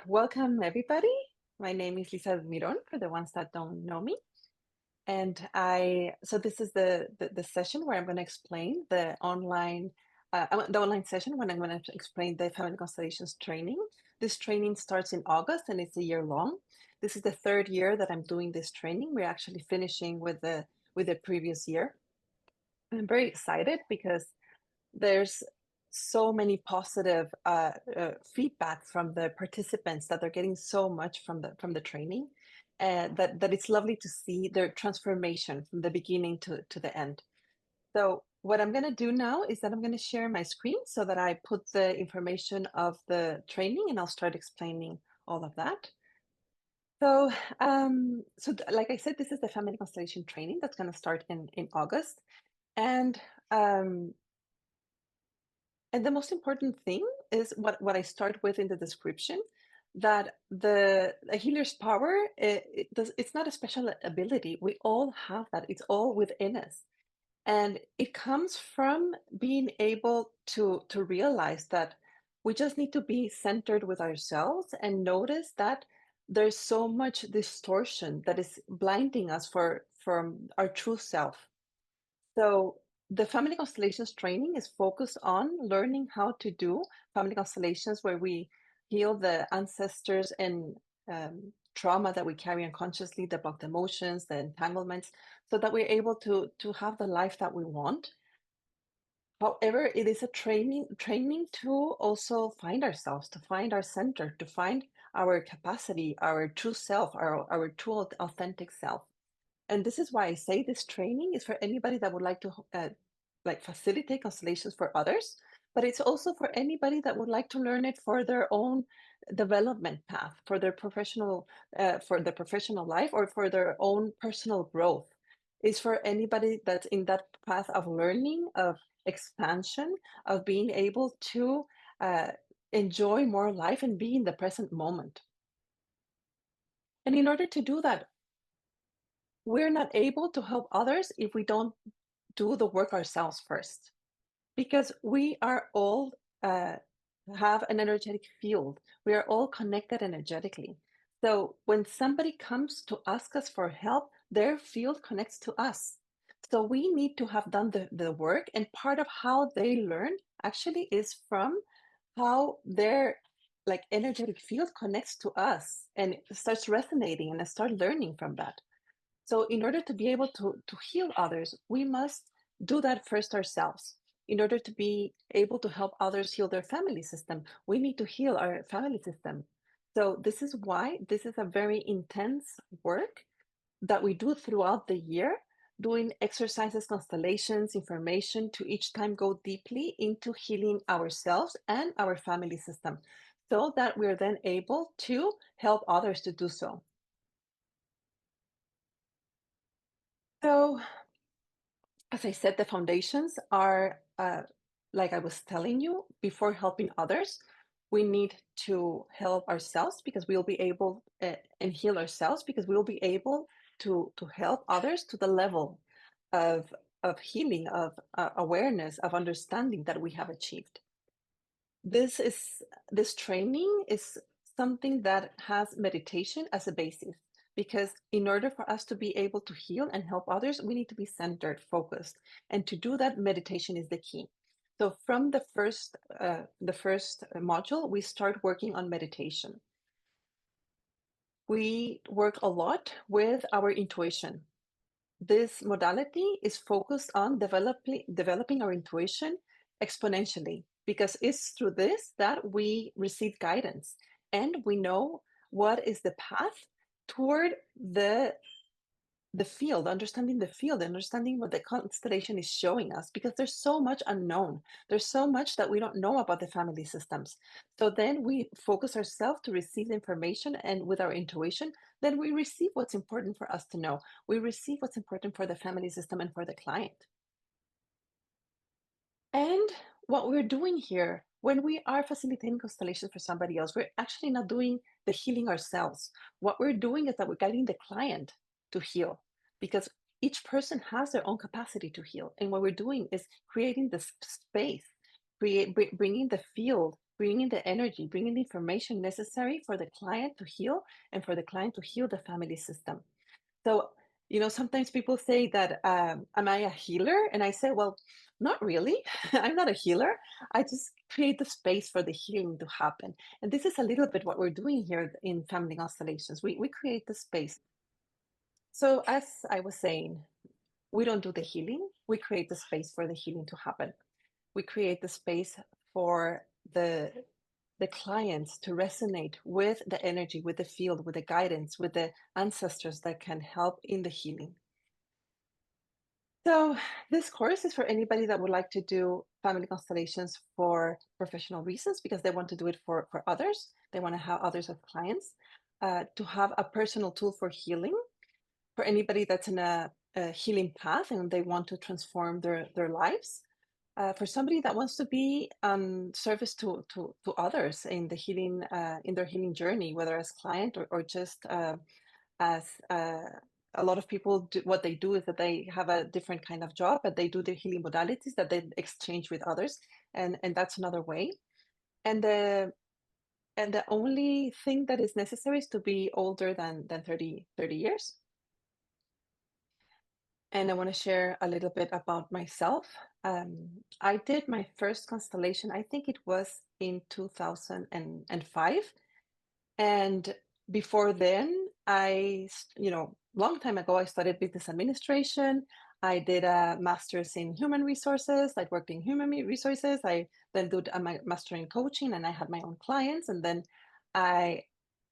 Welcome everybody. My name is Liza Miron for the ones that don't know me. And so this is the session where I'm going to explain the online session when I'm going to explain the Family Constellations training. This training starts in August and it's a year long. This is the third year that I'm doing this training. We're actually finishing with the previous year. I'm very excited because there's so many positive feedback from the participants that they're getting so much from the training, that it's lovely to see their transformation from the beginning to the end. So what I'm going to do now is that I'm going to share my screen so that I put the information of the training and I'll start explaining all of that. Like I said, this is the Family Constellation training that's going to start in August. And um, And the most important thing is what I start with in the description, that the healer's power, it's not a special ability. We all have that. It's all within us. And it comes from being able to realize that we just need to be centered with ourselves and notice that there's so much distortion that is blinding us from our true self. So the Family Constellations training is focused on learning how to do family constellations where we heal the ancestors and trauma that we carry unconsciously, the blocked emotions, the entanglements, so that we're able to have the life that we want. However, it is a training to also find ourselves, to find our center, to find our capacity, our true self, our true authentic self. And this is why I say this training is for anybody that would like to facilitate constellations for others, but it's also for anybody that would like to learn it for their own development path, for their professional life, or for their own personal growth. It's for anybody that's in that path of learning, of expansion, of being able to enjoy more life and be in the present moment. And in order to do that, we're not able to help others if we don't do the work ourselves first, because we are all have an energetic field. We are all connected energetically. So when somebody comes to ask us for help, their field connects to us. So we need to have done the work, and part of how they learn actually is from how their energetic field connects to us and it starts resonating, and I start learning from that. So in order to be able to heal others, we must do that first ourselves. In order to be able to help others heal their family system, we need to heal our family system. So this is why this is a very intense work that we do throughout the year, doing exercises, constellations, information to each time go deeply into healing ourselves and our family system, so that we're then able to help others to do so. So as I said, the foundations are, like I was telling you, before helping others, we need to help ourselves because we'll be able and heal ourselves because we'll be able to help others to the level of healing, of awareness, of understanding that we have achieved. This training is something that has meditation as a basis, because in order for us to be able to heal and help others, we need to be centered, focused. And to do that, meditation is the key. So from the first module, we start working on meditation. We work a lot with our intuition. This modality is focused on developing our intuition exponentially, because it's through this that we receive guidance and we know what is the path toward the field, understanding the field, understanding what the constellation is showing us, because there's so much unknown. There's so much that we don't know about the family systems. So then we focus ourselves to receive the information, and with our intuition, then we receive what's important for us to know. We receive what's important for the family system and for the client. And what we're doing here, when we are facilitating constellations for somebody else, we're actually not doing the healing ourselves. What we're doing is that we're guiding the client to heal, because each person has their own capacity to heal. And what we're doing is creating this space, bringing the field, bringing the energy, bringing the information necessary for the client to heal and for the client to heal the family system. So, sometimes people say that, am I a healer? And I say, well, not really. I'm not a healer. I just create the space for the healing to happen. And this is a little bit what we're doing here in Family Constellations. We create the space. So, as I was saying, we don't do the healing. We create the space for the healing to happen. We create the space for the clients to resonate with the energy, with the field, with the guidance, with the ancestors that can help in the healing. So this course is for anybody that would like to do family constellations for professional reasons, because they want to do it for others. They want to have others as clients, to have a personal tool for healing, for anybody that's in a healing path and they want to transform their lives. For somebody that wants to be service to others in the healing, in their healing journey, whether as client or just as a lot of people do. What they do is that they have a different kind of job, but they do the healing modalities that they exchange with others, and that's another way. And the only thing that is necessary is to be older than 30 years. And I want to share a little bit about myself. I did my first constellation, I think it was in 2005. And before then, long time ago, I studied business administration. I did a master's in human resources. I worked in human resources. I then did a master in coaching, and I had my own clients. And then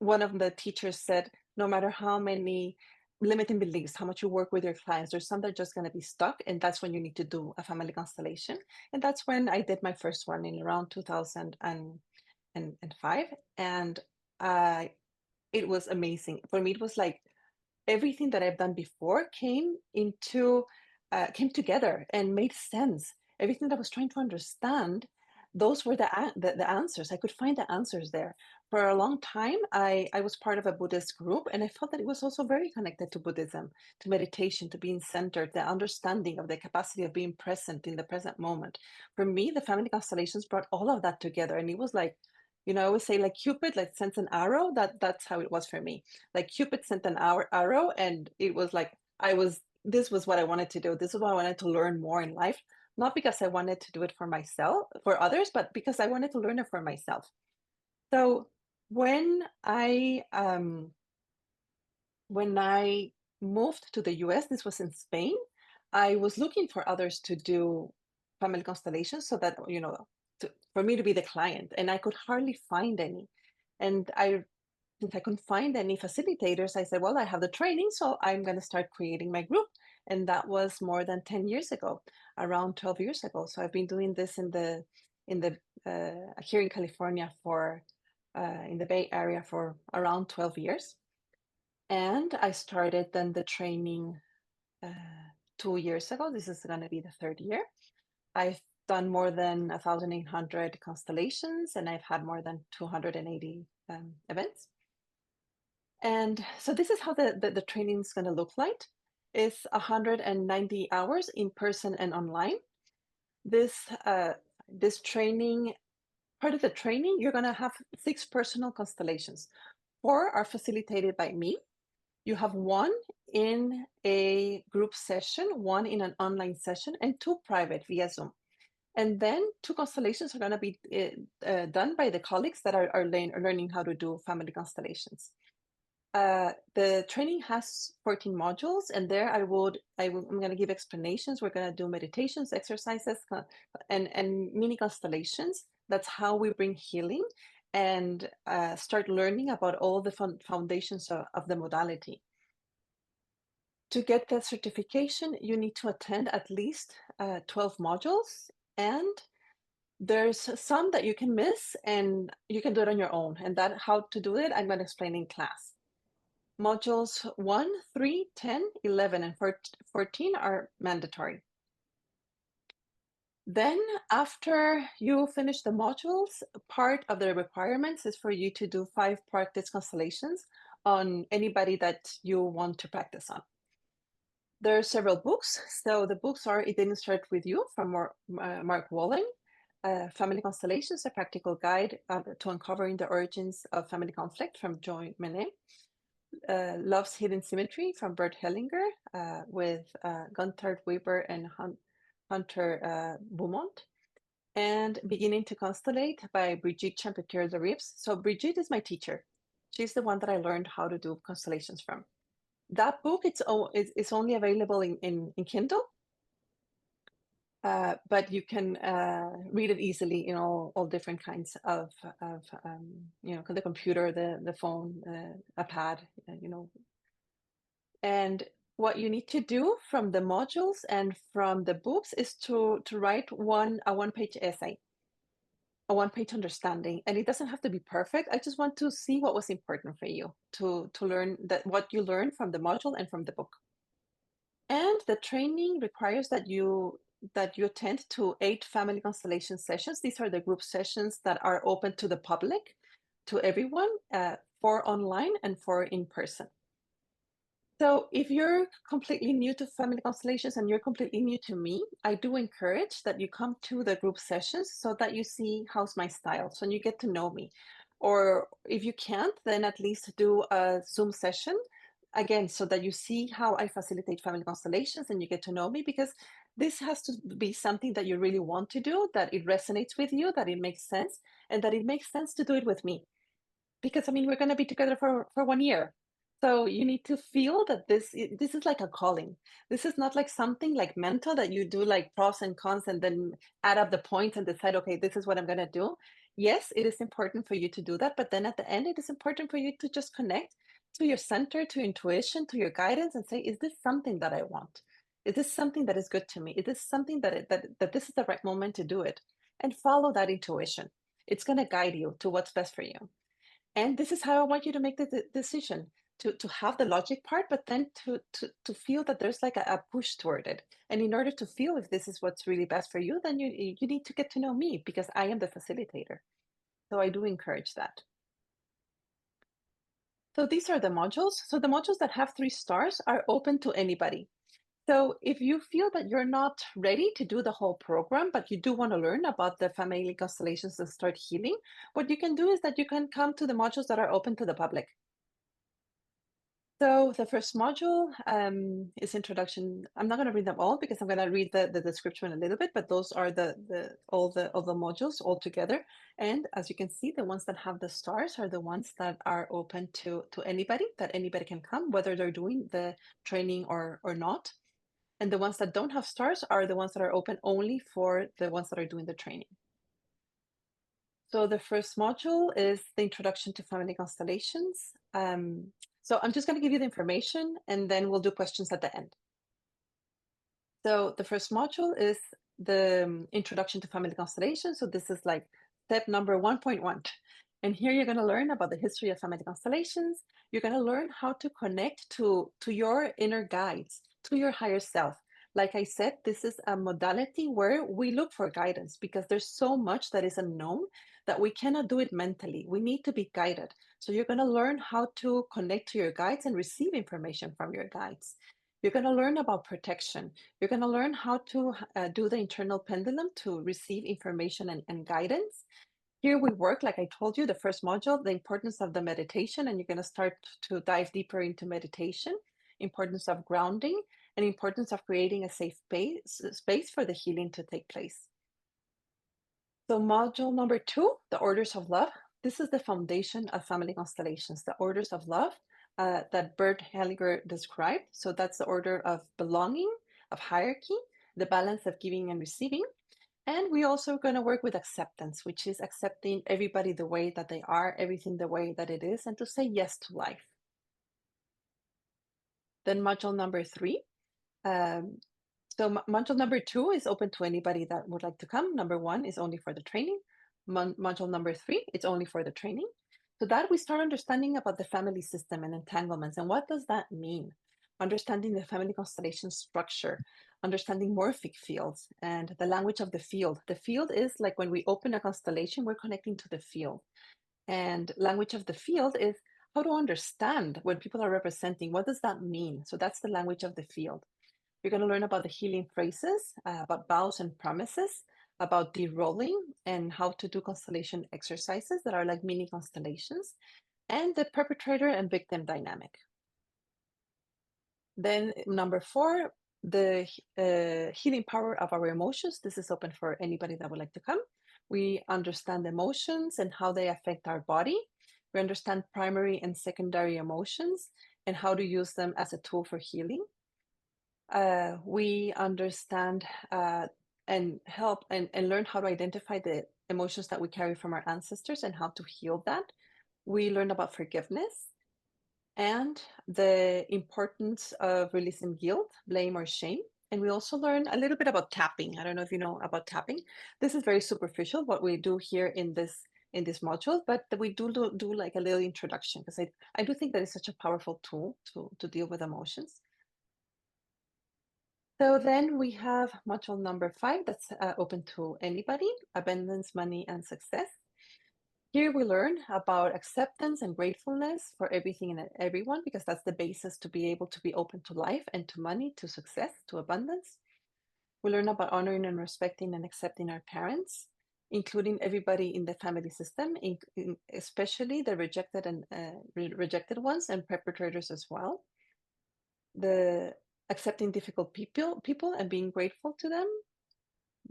one of the teachers said, no matter how many limiting beliefs, how much you work with your clients, there's some that are just going to be stuck. And that's when you need to do a family constellation. And that's when I did my first one in around 2005. And it was amazing. For me, it was like everything that I've done before came together and made sense. Everything that I was trying to understand, those were the answers. I could find the answers there. For a long time, I was part of a Buddhist group, and I felt that it was also very connected to Buddhism, to meditation, to being centered, the understanding of the capacity of being present in the present moment. For me, the family constellations brought all of that together, and it was like, I always say, like Cupid, like sends an arrow. That's how it was for me. Like Cupid sent an arrow, and it was like this was what I wanted to do. This is what I wanted to learn more in life, not because I wanted to do it for myself, for others, but because I wanted to learn it for myself. So when I moved to the US, this was in Spain, I was looking for others to do family constellations so that, for me to be the client, and I could hardly find any. And since I couldn't find any facilitators, I said, well, I have the training, so I'm going to start creating my group. And that was more than 10 years ago, around 12 years ago. So I've been doing this here in California in the Bay Area for around 12 years. And I started then the training 2 years ago. This is going to be the third year. I've done more than 1,800 constellations, and I've had more than 280 events. And so this is how the training is going to look like. It's 190 hours in person and online. This training, part of the training, you're going to have 6 personal constellations. 4 are facilitated by me. You have 1 in a group session, 1 in an online session, and 2 private via Zoom. And then 2 constellations are going to be done by the colleagues that are learning how to do family constellations. The training has 14 modules, and there I'm going to give explanations. We're going to do meditations, exercises, and mini constellations. That's how we bring healing and start learning about all the foundations of the modality. To get that certification, you need to attend at least 12 modules, and there's some that you can miss, and you can do it on your own. And how to do it, I'm going to explain in class. Modules 1, 3, 10, 11, and 14 are mandatory. Then after you finish the modules, part of the requirements is for you to do 5 practice constellations on anybody that you want to practice on. There are several books. So the books are It Didn't Start With You from Mark Walling. Family Constellations, a practical guide to uncovering the origins of family conflict from Joy Menet. Love's Hidden Symmetry from Bert Hellinger with Gunther Weber and Hunter Beaumont. And Beginning to Constellate by Brigitte Champetier de Rives. So Brigitte is my teacher. She's the one that I learned how to do constellations from. That book, it's only available in Kindle, but you can read it easily in all different kinds of the computer, the phone, a pad, And what you need to do from the modules and from the books is to write a one-page essay, a one-page understanding. And it doesn't have to be perfect. I just want to see what was important for you to learn that what you learned from the module and from the book. And the training requires that you attend to 8 family constellation sessions. These are the group sessions that are open to the public, to everyone, 4 online and 4 in person. So if you're completely new to family constellations and you're completely new to me, I do encourage that you come to the group sessions so that you see how's my style, so you get to know me. Or if you can't, then at least do a Zoom session again, so that you see how I facilitate family constellations and you get to know me, because this has to be something that you really want to do, that it resonates with you, that it makes sense, and that it makes sense to do it with me. Because I mean, we're going to be together for 1 year. So you need to feel that this is like a calling. This is not like something like mental that you do like pros and cons and then add up the points and decide, okay, this is what I'm going to do. Yes, it is important for you to do that, but then at the end, it is important for you to just connect to your center, to intuition, to your guidance, and say, is this something that I want? Is this something that is good to me? Is this something that this is the right moment to do it? And follow that intuition. It's going to guide you to what's best for you. And this is how I want you to make the decision, to have the logic part, but then to feel that there's like a push toward it. And in order to feel if this is what's really best for you, then you need to get to know me, because I am the facilitator. So I do encourage that. So these are the modules. So the modules that have 3 stars are open to anybody. So if you feel that you're not ready to do the whole program, but you do want to learn about the family constellations and start healing, what you can do is that you can come to the modules that are open to the public. So the first module is introduction. I'm not going to read them all because I'm going to read the description a little bit, but those are all the modules all together. And as you can see, the ones that have the stars are the ones that are open to anybody, that anybody can come, whether they're doing the training or not. And the ones that don't have stars are the ones that are open only for the ones that are doing the training. So the first module is the introduction to family constellations. So I'm just going to give you the information and then we'll do questions at the end. So the first module is the introduction to family constellations. So this is like step number 1.1. And here you're going to learn about the history of family constellations. You're going to learn how to connect to your inner guides, to your higher self. Like I said, this is a modality where we look for guidance because there's so much that is unknown that we cannot do it mentally. We need to be guided. So you're going to learn how to connect to your guides and receive information from your guides. You're going to learn about protection. You're going to learn how to do the internal pendulum to receive information and guidance. Here we work, like I told you, the first module, the importance of the meditation, and you're going to start to dive deeper into meditation, importance of grounding, and importance of creating a safe space for the healing to take place. So module number 2, the orders of love. This is the foundation of family constellations, the orders of love that Bert Hellinger described. So that's the order of belonging, of hierarchy, the balance of giving and receiving. And we also going to work with acceptance, which is accepting everybody the way that they are, everything the way that it is, and to say yes to life. Then module number 3. So module number 2 is open to anybody that would like to come. Number 1 is only for the training. Module number 3, it's only for the training. So that we start understanding about the family system and entanglements. And what does that mean? Understanding the family constellation structure, understanding morphic fields and the language of the field. The field is like when we open a constellation, we're connecting to the field. And language of the field is how to understand when people are representing. What does that mean? So that's the language of the field. You're going to learn about the healing phrases, about vows and promises, about de-rolling and how to do constellation exercises that are like mini constellations, and the perpetrator and victim dynamic. Then number 4, the healing power of our emotions. This is open for anybody that would like to come. We understand emotions and how they affect our body. We understand primary and secondary emotions and how to use them as a tool for healing. We understand and help and learn how to identify the emotions that we carry from our ancestors and how to heal that. We learn about forgiveness and the importance of releasing guilt, blame, or shame. And we also learn a little bit about tapping. I don't know if you know about tapping. This is very superficial, what we do here in this module, but we do like a little introduction because I do think that it's such a powerful tool to deal with emotions. So then we have module number 5 that's open to anybody, abundance, money, and success. Here we learn about acceptance and gratefulness for everything and everyone, because that's the basis to be able to be open to life and to money, to success, to abundance. We learn about honoring and respecting and accepting our parents, including everybody in the family system, especially the rejected and rejected ones and perpetrators as well. The accepting difficult people and being grateful to them.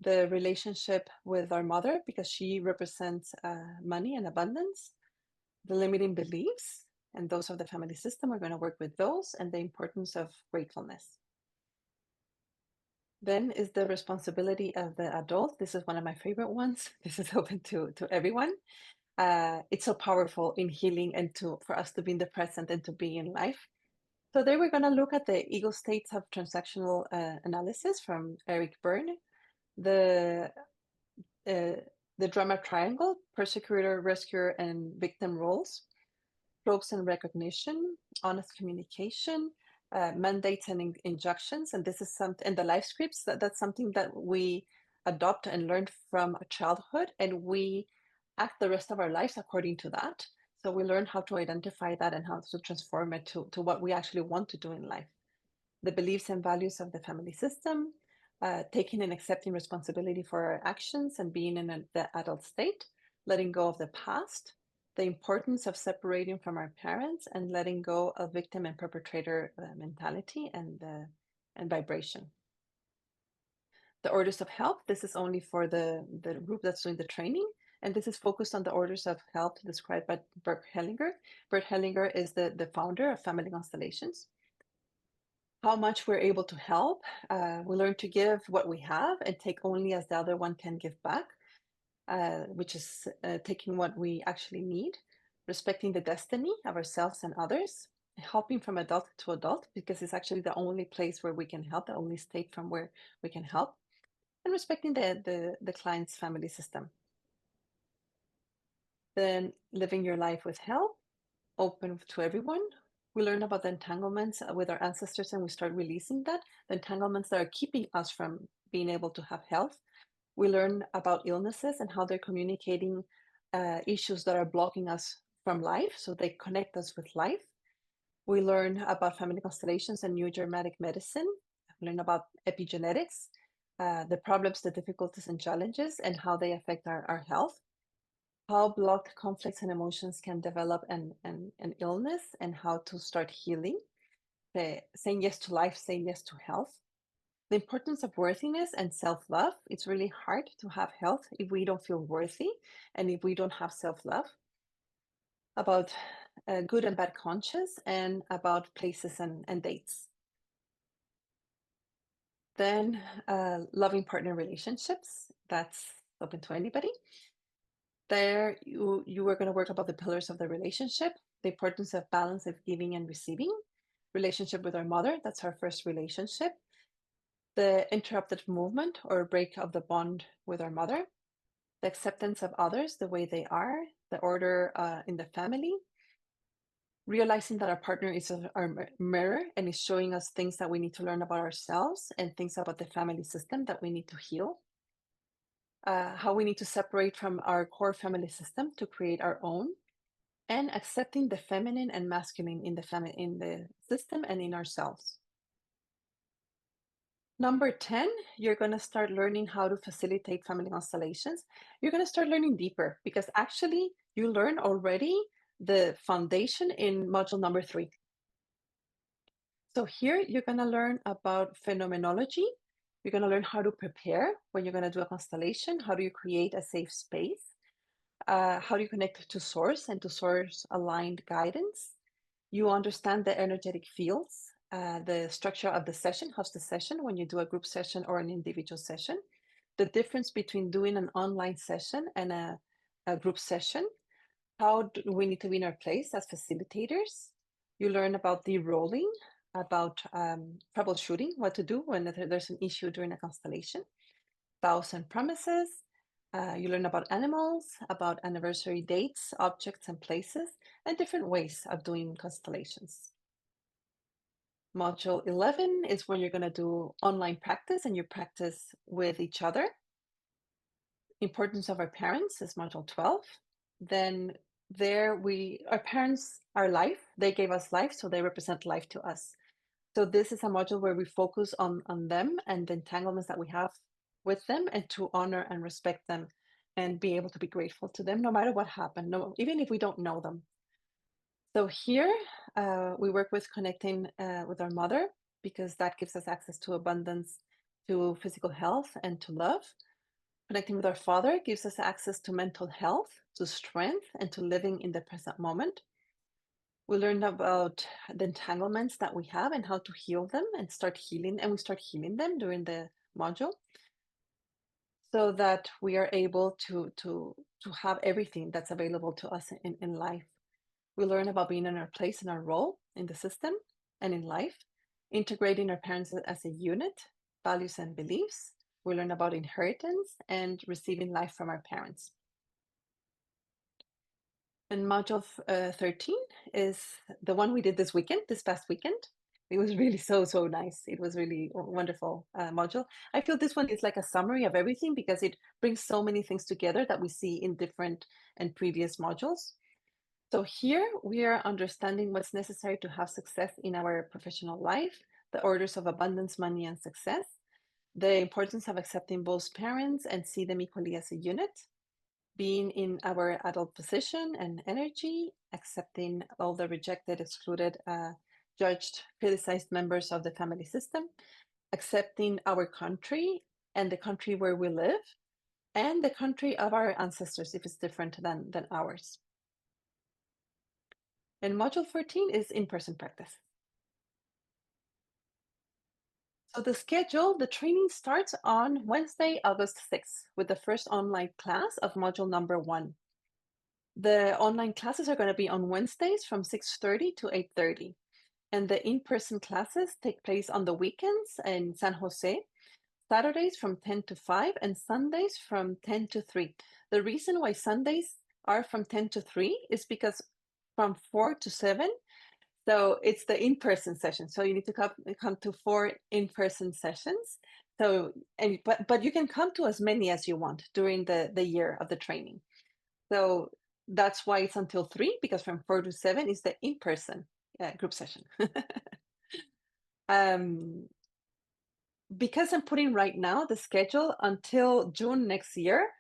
The relationship with our mother, because she represents money and abundance. The limiting beliefs, and those of the family system, we're going to work with those, and the importance of gratefulness. Then is the responsibility of the adult. This is one of my favorite ones. This is open to everyone. It's so powerful in healing and for us to be in the present and to be in life. So there we're going to look at the ego states of transactional analysis from Eric Berne, the drama triangle, persecutor, rescuer, and victim roles, tropes and recognition, honest communication, mandates and injunctions. And this is something, and the life scripts, that's something that we adopt and learn from childhood, and we act the rest of our lives according to that. So we learn how to identify that and how to transform it to what we actually want to do in life. The beliefs and values of the family system, taking and accepting responsibility for our actions and being in the adult state, letting go of the past, the importance of separating from our parents and letting go of victim and perpetrator mentality and vibration. The orders of help, this is only for the group that's doing the training, and this is focused on the orders of help described by Bert Hellinger. Bert Hellinger is the founder of Family Constellations. How much we're able to help. We learn to give what we have and take only as the other one can give back, which is taking what we actually need, respecting the destiny of ourselves and others, helping from adult to adult, because it's actually the only place where we can help, the only state from where we can help, and respecting the client's family system. Then living your life with help, open to everyone. We learn about the entanglements with our ancestors and we start releasing that, the entanglements that are keeping us from being able to have health. We learn about illnesses and how they're communicating issues that are blocking us from life, so they connect us with life. We learn about family constellations and new germanic medicine. We learn about epigenetics, the problems, the difficulties and challenges, and how they affect our health. How blocked conflicts and emotions can develop an illness, and how to start healing. Saying yes to life, saying yes to health. The importance of worthiness and self-love. It's really hard to have health if we don't feel worthy and if we don't have self-love. About good and bad conscience, and about places and dates. Then loving partner relationships. That's open to anybody. There you are going to work about the pillars of the relationship, the importance of balance of giving and receiving, relationship with our mother, that's our first relationship, the interrupted movement or break of the bond with our mother, the acceptance of others the way they are, the order in the family, realizing that our partner is our mirror and is showing us things that we need to learn about ourselves and things about the family system that we need to heal. How we need to separate from our core family system to create our own, and accepting the feminine and masculine in the system and in ourselves. Number 10, you're going to start learning how to facilitate family constellations. You're going to start learning deeper because actually you learn already the foundation in module number 3. So here you're going to learn about phenomenology. You're going to learn how to prepare when you're going to do a constellation. How do you create a safe space? How do you connect to source and to source aligned guidance? You understand the energetic fields, the structure of the session, how's the session when you do a group session or an individual session, the difference between doing an online session and a group session, how do we need to be in our place as facilitators. You learn about the rolling, about troubleshooting, what to do when there's an issue during a constellation, vows and promises. You learn about animals, about anniversary dates, objects and places, and different ways of doing constellations. Module 11 is when you're going to do online practice and you practice with each other. Importance of our parents is module 12. Then our parents are life. They gave us life, so they represent life to us. So this is a module where we focus on them and the entanglements that we have with them, and to honor and respect them and be able to be grateful to them no matter what happened, even if we don't know them. So here we work with connecting with our mother because that gives us access to abundance, to physical health, and to love. Connecting with our father gives us access to mental health, to strength, and to living in the present moment. We learned about the entanglements that we have and how to heal them and start healing, and we start healing them during the module so that we are able to have everything that's available to us in life. We learn about being in our place and our role in the system and in life, integrating our parents as a unit, values and beliefs. We learn about inheritance and receiving life from our parents. And module 13 is the one we did this past weekend. It was really so nice. It was really wonderful module. I feel this one is like a summary of everything because it brings so many things together that we see in different and previous modules. So here we are understanding what's necessary to have success in our professional life, the orders of abundance, money, and success, the importance of accepting both parents and see them equally as a unit, being in our adult position and energy, accepting all the rejected, excluded, judged, criticized members of the family system, accepting our country and the country where we live, and the country of our ancestors if it's different than ours. And module 14 is in-person practice. So the training starts on Wednesday, August 6th, with the first online class of module number 1. The online classes are going to be on Wednesdays from 6:30 to 8:30. And the in-person classes take place on the weekends in San Jose, Saturdays from 10 to 5, and Sundays from 10 to 3. The reason why Sundays are from 10 to 3 is because from 4 to 7, so it's the in-person session. So you need to come to 4 in-person sessions. So, but you can come to as many as you want during the year of the training. So that's why it's until 3, because from 4 to 7 is the in-person group session. Because I'm putting right now the schedule until June next year.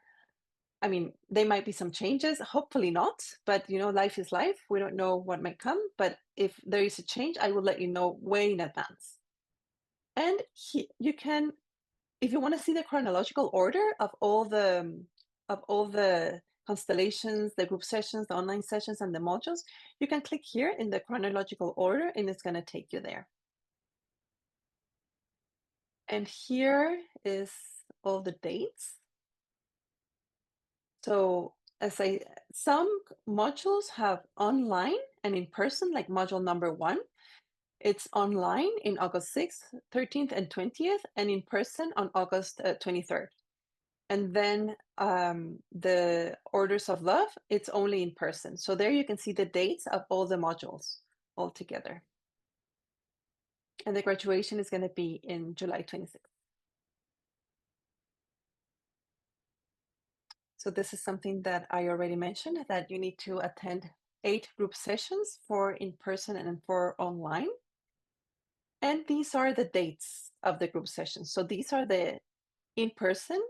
I mean, there might be some changes, hopefully not, but life is life. We don't know what might come, but if there is a change, I will let you know way in advance. And you can, if you want to see the chronological order of all the constellations, the group sessions, the online sessions, and the modules, you can click here in the chronological order, and it's going to take you there. And here is all the dates. So some modules have online and in person, like module number 1. It's online in August 6th, 13th, and 20th, and in person on August 23rd. And then the Orders of Love, it's only in person. So there you can see the dates of all the modules all together. And the graduation is going to be in July 26th. So this is something that I already mentioned, that you need to attend 8 group sessions, 4 in person and 4 online. And these are the dates. of the group sessions. So these are the in-person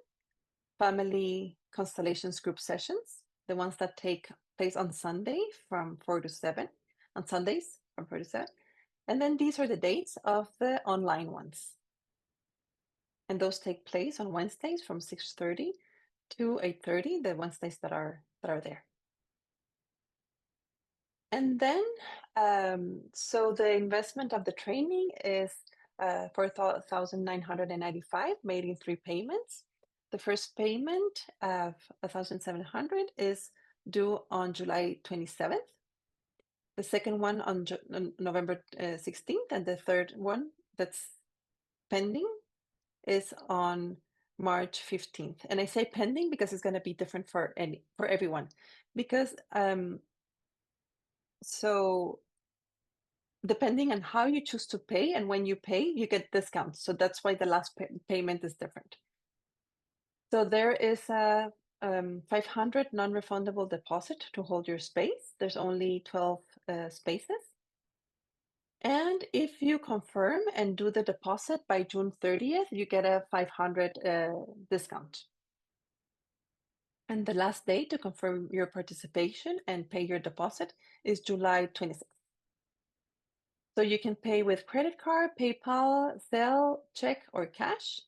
Family Constellations group sessions, the ones that take place on Sunday from 4 to 7, on Sundays from 4 to 7. And then these are the dates of the online ones. And those take place on Wednesdays from 6:30 to 8:30, the Wednesdays that are there. And then, so the investment of the training is 4,995 made in 3 payments. The first payment of 1,700 is due on July 27th. The second one on November 16th, and the third one that's pending is on March 15th. And I say pending because it's going to be different for everyone, because so depending on how you choose to pay and when you pay, you get discounts. So that's why the last payment is different. So there is a 500 non-refundable deposit to hold your space. There's only 12 spaces. And if you confirm and do the deposit by June 30th, you get a 500 discount. And the last day to confirm your participation and pay your deposit is July 26th. So you can pay with credit card, PayPal, Zelle, check, or cash.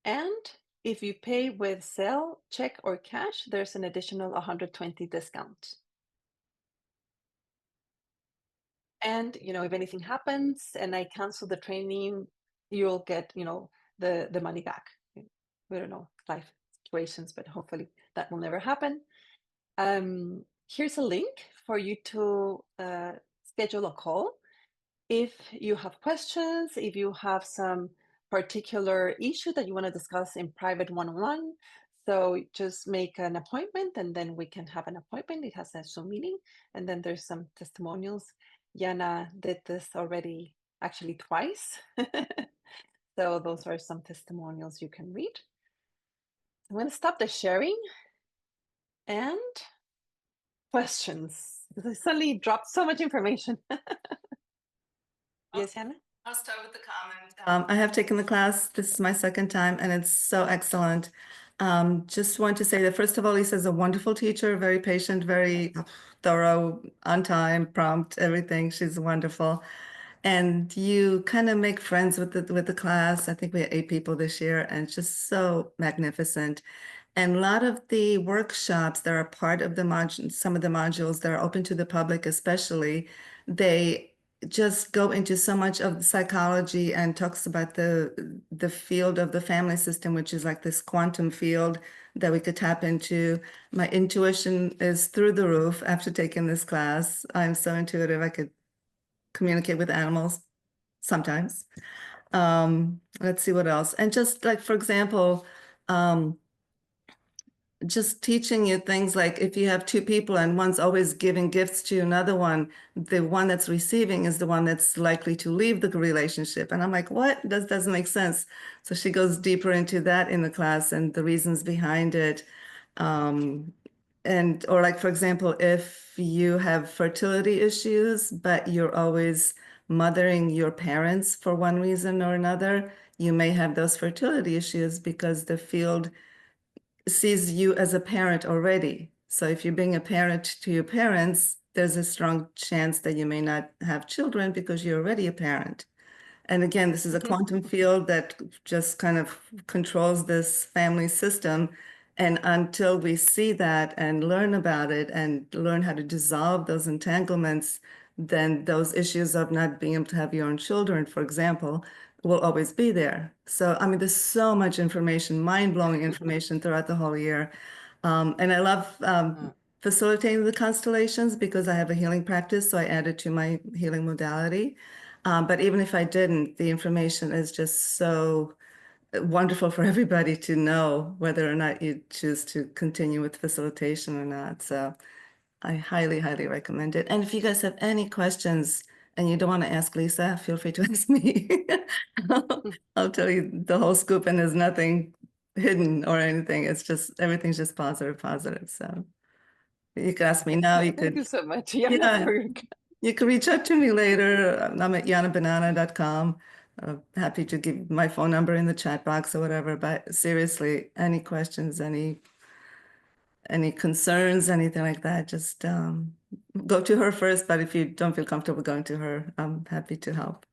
And if you pay with Zelle, check, or cash, there's an additional 120 discount. And, if anything happens and I cancel the training, you'll get, the money back. We don't know life situations, but hopefully that will never happen. Here's a link for you to schedule a call. If you have questions, if you have some particular issue that you want to discuss in private one-on-one, so just make an appointment and then we can have an appointment. It has a Zoom meeting, and then there's some testimonials. Jana did this already actually twice. So those are some testimonials you can read. I'm going to stop the sharing and questions, because I suddenly dropped so much information. Yes, Jana? I'll start with the comment. I have taken the class. This is my second time, and it's so excellent. Just want to say that, first of all, Lisa's a wonderful teacher, very patient, very thorough, on time, prompt, everything. She's wonderful. And you kind of make friends with the class. I think we had 8 people this year, and it's just so magnificent. And a lot of the workshops that are part of some of the modules that are open to the public, especially, they just go into so much of the psychology and talks about the field of the family system, which is like this quantum field that we could tap into. My intuition is through the roof after taking this class. I'm so intuitive. I could communicate with animals sometimes. Let's see what else. And just like, for example, just teaching you things like, if you have 2 people and one's always giving gifts to another one, the one that's receiving is the one that's likely to leave the relationship. And I'm like, what? That doesn't make sense. So she goes deeper into that in the class and the reasons behind it. Or like, for example, if you have fertility issues, but you're always mothering your parents for one reason or another, you may have those fertility issues because the field sees you as a parent already. So if you're being a parent to your parents, there's a strong chance that you may not have children because you're already a parent. And again, this is a quantum field that just kind of controls this family system. And until we see that and learn about it and learn how to dissolve those entanglements, then those issues of not being able to have your own children, for example, will always be there. So, I mean, there's so much information, mind-blowing information throughout the whole year. And I love facilitating the constellations because I have a healing practice, so I added to my healing modality. But even if I didn't, the information is just so wonderful for everybody to know whether or not you choose to continue with facilitation or not. So I highly, highly recommend it. And if you guys have any questions and you don't want to ask Lisa, feel free to ask me. I'll tell you the whole scoop, and there's nothing hidden or anything. It's just, everything's just positive, positive. So you can ask me now. You Thank you could, so much, Jana, yeah, for your you can reach out to me later. I'm at yanabanana.com. Happy to give my phone number in the chat box or whatever. But seriously, any questions, any concerns, anything like that, just go to her first. But if you don't feel comfortable going to her, I'm happy to help.